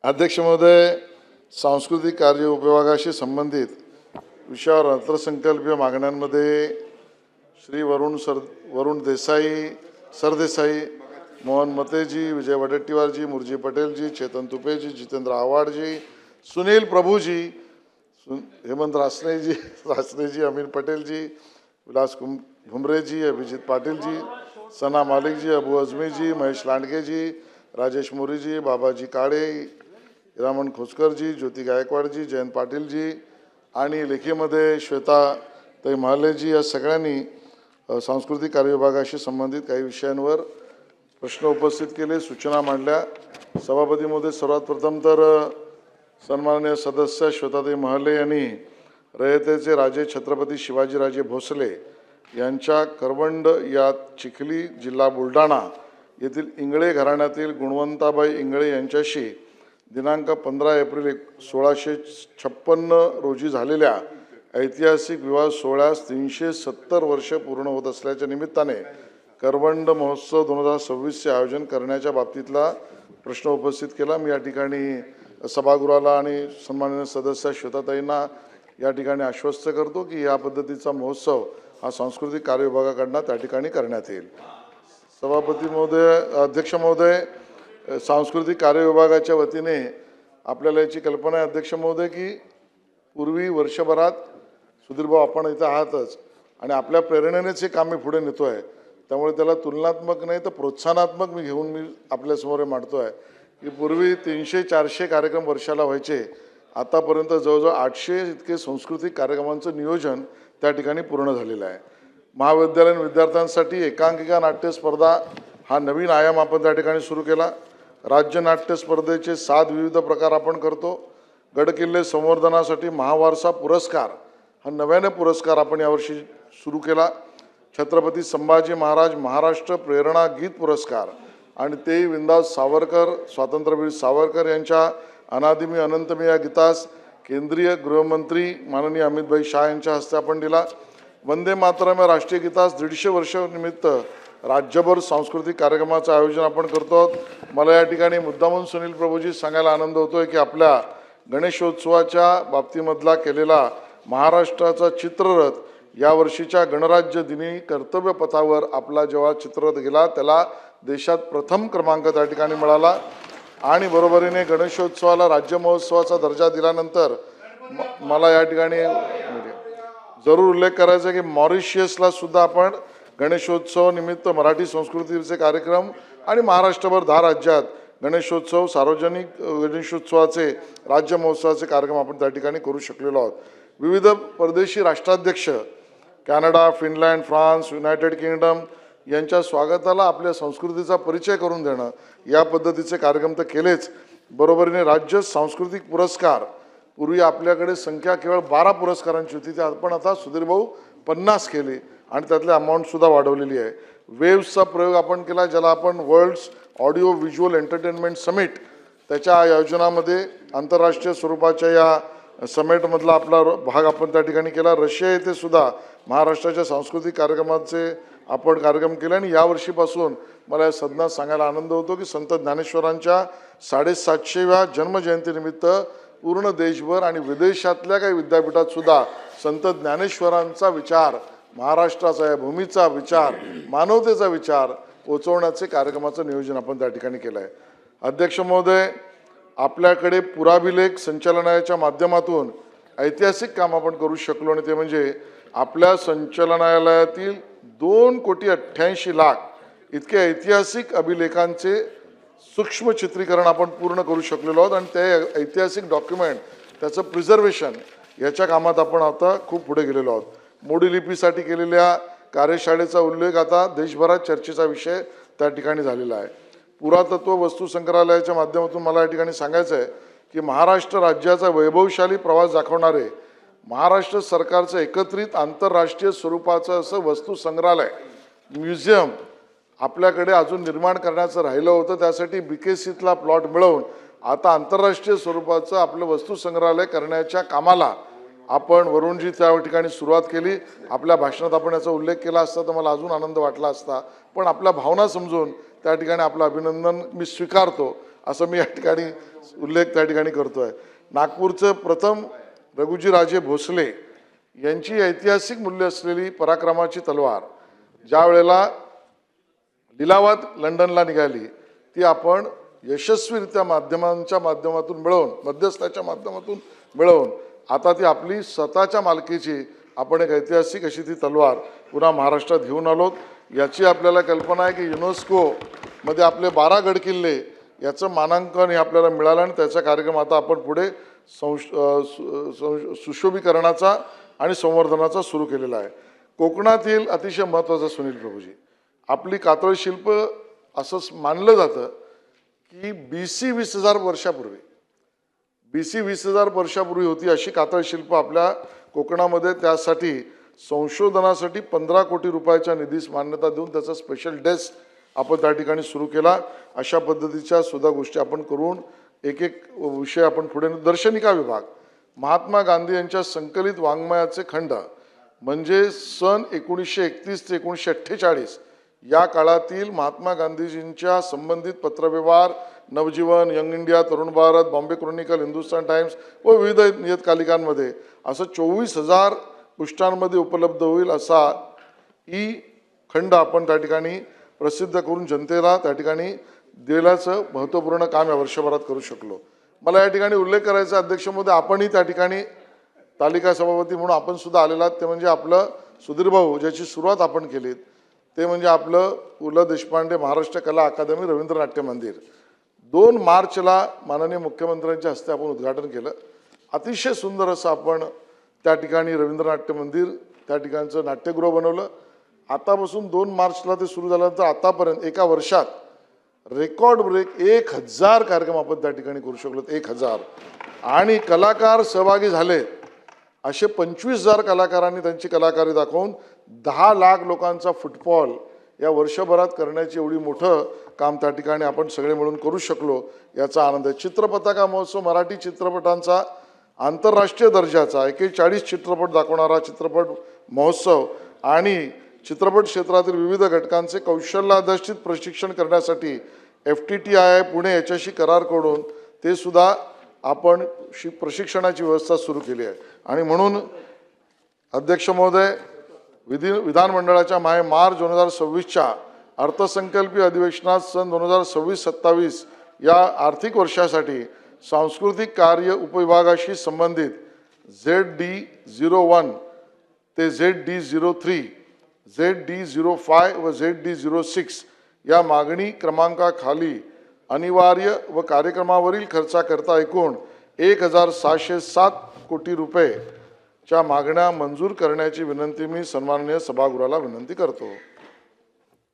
अध्यक्ष महोदय, सांस्कृतिक कार्य विभागाशी संबंधित विषयावर अर्थसंकल्पीय मागण्यांमध्ये श्री वरुण सरदेसाई, मोहन मतेजी, विजय वडेट्टीवारजी, मुरजी पटेलजी, चेतन तुपेजी, जितेंद्र आव्हाडजी, सुनील प्रभुजी, हेमंत रासनेजी, अमीन पटेलजी, विलास भुमरेजी, अभिजित पाटिलजी, सना मालिकजी, अबू अजमीजी, महेश लांडगेजी, राजेश मोरीजी, बाबाजी काळे, हिरामण खोचकरजी, ज्योती गायकवाडजी, जयंत पाटीलजी आणि लेखीमध्ये श्वेताताई महालेजी या सगळ्यांनी सांस्कृतिक कार्य विभागाशी संबंधित काही विषयांवर प्रश्न उपस्थित केले, सूचना मांडल्या। सभापती महोदय, सर्वात प्रथम तर सन्माननीय सदस्य श्वेताताई महाले यांनी रयतेचे राजे छत्रपती शिवाजीराजे भोसले यांच्या करवंड या चिखली जिल्हा बुलढाणा येथील इंगळे घराण्यातील गुणवंताबाई इंगळे यांच्याशी दिनांक 15 एप्रिल 1656 रोजी झालेल्या ऐतिहासिक विवाह सोहळ्यास 370 वर्ष पूर्ण होत असल्याच्या निमित्ताने करवंड महोत्सव 2026चे आयोजन करण्याच्या बाबतीतला प्रश्न उपस्थित केला। मी या ठिकाणी सभागृहाला आणि सन्माननीय सदस्य श्वेताताईंना या ठिकाणी आश्वस्त करतो की या पद्धतीचा महोत्सव हा सांस्कृतिक कार्य विभागाकडून त्या ठिकाणी करण्यात येईल। सभापती महोदय, अध्यक्ष महोदय, सांस्कृतिक कार्य विभागाच्या वतीने आपल्याला याची कल्पना आहे अध्यक्ष महोदय की पूर्वी वर्षभरात सुधीरभाऊ आपण इथं आहातच आणि आपल्या प्रेरणेनेच हे काम मी पुढे नेतोय, त्यामुळे त्याला तुलनात्मक नाही तर प्रोत्साहनात्मक मी आपल्यासमोर मांडतोय की पूर्वी 300-400 कार्यक्रम वर्षाला व्हायचे, आतापर्यंत जवळजवळ 800 इतके सांस्कृतिक कार्यक्रमांचं नियोजन त्या ठिकाणी पूर्ण झालेलं आहे। महाविद्यालयीन विद्यार्थ्यांसाठी एकांकिका नाट्य स्पर्धा हा नवीन आयाम आपण त्या ठिकाणी सुरू केला। राज्य नाट्य स्पर्धेचे 7 विविध प्रकार आपण करतो। गडकिल्ले संवर्धनासाठी महावारसा पुरस्कार हा नव्याने पुरस्कार आपण यावर्षी सुरू केला। छत्रपती संभाजी महाराज महाराष्ट्र प्रेरणा गीत पुरस्कार आणि ते विंदास सावरकर, स्वातंत्र्यवीर सावरकर यांच्या अनादिमी अनंतमी या गीतास केंद्रीय गृहमंत्री माननीय अमित शाह यांच्या हस्ते आपण दिला। वंदे मातरम या राष्ट्रीय गीतास 150 वर्षानिमित्त राज्यभर सांस्कृतिक कार्यक्रमाचं आयोजन आपण करतो। मला या ठिकाणी मुद्दामून सुनील प्रभुजी सांगायला आनंद होतोय की आपल्या गणेशोत्सवाच्या बाबतीमधला केलेला महाराष्ट्राचा चित्ररथ या वर्षीच्या गणराज्य दिनी कर्तव्य पथावर आपला जेव्हा चित्ररथ गेला त्याला देशात प्रथम क्रमांक त्या ठिकाणी मिळाला आणि बरोबरीने गणेशोत्सवाला राज्य महोत्सवाचा दर्जा दिल्यानंतर मला या ठिकाणी जरूर उल्लेख करायचा की मॉरिशियसला सुद्धा आपण गणेशोत्सव निमित्त मराठी संस्कृतीचे कार्यक्रम आणि महाराष्ट्रभर 10 राज्यात गणेशोत्सव सार्वजनिक गणेशोत्सवाचे राज्य महोत्सवाचे कार्यक्रम आपण त्या ठिकाणी करू शकलेलो आहोत। विविध परदेशी राष्ट्राध्यक्ष Canada, Finland, France, United kingdom यांच्या स्वागताला आपल्या संस्कृतीचा परिचय करून देणं या पद्धतीचे कार्यक्रम तर केलेच, बरोबरीने राज्य सांस्कृतिक पुरस्कार पूर्वी आपल्याकडे संख्या केवळ 12 पुरस्कारांची होती, ते आपण आता सुधीरभाऊ 50 केले आणि त्यातले अमाऊंटसुद्धा वाढवलेली आहे। वेव्सचा प्रयोग आपण केला ज्याला आपण world's audio visual entertainment summit त्याच्या आयोजनामध्ये आंतरराष्ट्रीय स्वरूपाच्या या समिटमधला आपला भाग आपण त्या ठिकाणी केला। रशिया येथे सुद्धा महाराष्ट्राच्या सांस्कृतिक कार्यक्रमाचे आपण कार्यक्रम केले आणि यावर्षीपासून मला या सदनात सांगायला आनंद होतो की संत ज्ञानेश्वरांच्या 750व्या जन्मजयंतीनिमित्त पूर्ण देशभर आणि विदेशातल्या काही विद्यापीठात सुद्धा संत ज्ञानेश्वरांचा विचार, महाराष्ट्राचा या भूमीचा विचार, मानवतेचा विचार पोचवण्याचे कार्यक्रमाचं नियोजन आपण त्या ठिकाणी केलं आहे। अध्यक्ष महोदय, आपल्याकडे पुराभिलेख संचालनालयाच्या माध्यमातून ऐतिहासिक काम आपण करू शकलो आणि ते म्हणजे आपल्या संचालनालयातील 2,88,00,000 इतके ऐतिहासिक अभिलेखांचे सूक्ष्म चित्रीकरण आपण पूर्ण करू शकलेलो आहोत आणि ते ऐतिहासिक डॉक्युमेंट त्याचं प्रिझर्वेशन याच्या कामात आपण आता खूप पुढे गेलेलो आहोत। मोडी लिपीसाठी केलेल्या कार्यशाळेचा उल्लेख आता देशभरात चर्चेचा विषय त्या ठिकाणी झालेला आहे। पुरातत्व वस्तू संग्रहालयाच्या माध्यमातून मला या ठिकाणी सांगायचं आहे की महाराष्ट्र राज्याचा वैभवशाली प्रवास दाखवणारे महाराष्ट्र सरकारचं एकत्रित आंतरराष्ट्रीय स्वरूपाचं असं वस्तू संग्रहालय म्युझियम आपल्याकडे अजून निर्माण करण्याचं राहिलं होतं। त्यासाठी BKCतला प्लॉट मिळवून आता आंतरराष्ट्रीय स्वरूपाचं आपलं वस्तू संग्रहालय करण्याच्या कामाला आपण वरुणजी त्या ठिकाणी सुरुवात केली। आपल्या भाषणात आपण याचा उल्लेख केला असता तर मला अजून आनंद वाटला असता, पण आपल्या भावना समजून त्या ठिकाणी आपलं अभिनंदन मी स्वीकारतो। असं मी या ठिकाणी उल्लेख त्या ठिकाणी करतोय. नागपूरचं प्रथम रघुजीराजे भोसले यांची ऐतिहासिक मूल्य असलेली पराक्रमाची तलवार ज्या वेळेला लिलावात लंडनला निघाली ती आपण यशस्वीरित्या माध्यमांच्या माध्यमातून मिळवून, मध्यस्थाच्या माध्यमातून मिळवून आता ती आपली स्वतःच्या मालकीची आपण एक ऐतिहासिक अशी ती तलवार पुन्हा महाराष्ट्रात घेऊन आलोत. याची आपल्याला कल्पना आहे की युनेस्कोमध्ये आपले 12 गडकिल्ले याचं मानांकन हे आपल्याला मिळालं आणि त्याचा कार्यक्रम आता आपण पुढे सुशोभीकरणाचा आणि संवर्धनाचा सुरू केलेला आहे. कोकणातील अतिशय महत्त्वाचा सुनील प्रभूजी, आपली कातळ शिल्प असं मानलं जातं की BC 20,000 वर्षापूर्वी BC 20,000 वर्षापूर्वी होती अशी कातळ शिल्प आपल्या कोकणामध्ये. त्यासाठी संशोधनासाठी 15 कोटी रुपयाच्या निधीस मान्यता देऊन त्याचा स्पेशल डेस्क आपण त्या ठिकाणी सुरू केला. अशा पद्धतीच्या सुद्धा गोष्टी आपण करून एक एक विषय आपण पुढे. दर्शनिका विभाग, महात्मा गांधी यांच्या संकलित वाङ्मयाचे खंड म्हणजे सन 1931 ते 1948 या काळातील महात्मा गांधीजींच्या संबंधित पत्रव्यवहार, नवजीवन, young India, Tarun Bharat, Bombay Chronicle, Hindustan times व विविध नियतकालिकांमध्ये असं 24,000 पृष्ठांमध्ये उपलब्ध होईल असा खंड आपण त्या ठिकाणी प्रसिद्ध करून जनतेला त्या ठिकाणी देण्याचं महत्त्वपूर्ण काम या वर्षभरात करू शकलो. मला या ठिकाणी उल्लेख करायचा अध्यक्ष महोदय, आपणही त्या ठिकाणी तालिका सभापती म्हणून आपण सुद्धा आलेला आहात. ते म्हणजे आपलं सुधीर भाऊ ज्याची सुरुवात आपण केली ते म्हणजे आपलं पु ल देशपांडे महाराष्ट्र कला अकादमी रवींद्र नाट्य मंदिर. 2 मार्चला माननीय मुख्यमंत्र्यांच्या हस्ते आपण उद्घाटन केलं. अतिशय सुंदर असं आपण त्या ठिकाणी रवींद्र नाट्य मंदिर त्या ठिकाणचं नाट्यगृह बनवलं. आतापासून 2 मार्चला ते सुरू झाल्यानंतर आतापर्यंत एका वर्षात रेकॉर्ड ब्रेक 1000 कार्यक्रम आपण त्या ठिकाणी करू शकलो. 1000 आणि कलाकार सहभागी झाले असे 25,000 कलाकारांनी त्यांची कलाकारी दाखवून 10 लाख लोकांचा फुटबॉल या वर्षभरात करण्याची एवढी मोठं काम त्या ठिकाणी आपण सगळे मिळून करू शकलो याचा आनंद आहे. चित्रपताका महोत्सव मराठी चित्रपटांचा आंतरराष्ट्रीय दर्जाचा 41 चित्रपट दाखवणारा चित्रपट महोत्सव आणि चित्रपट क्षेत्रातील विविध घटकांचे कौशल्याधिष्ठित प्रशिक्षण करण्यासाठी FTTI पुणे याच्याशी करार करून ते सुद्धा आपण प्रशिक्षणाची व्यवस्था सुरू केली आहे. आणि म्हणून अध्यक्ष महोदय, विधानमंडळाच्या मार्च 2026च्या अर्थसंकल्पीय अधिवेशनात सन 2026-27 या आर्थिक वर्षासाठी सांस्कृतिक कार्य उपविभागाशी संबंधित ZD01 ते ZD03, ZD05 व ZD06 या मागणी क्रमांकाखाली अनिवार्य व कार्यक्रमावरील खर्चाकरता एकूण 1,607 कोटी रुपये च्या मागण्या मंजूर करण्याची विनंती मी सन्माननीय सभागृहाला विनंती करतो.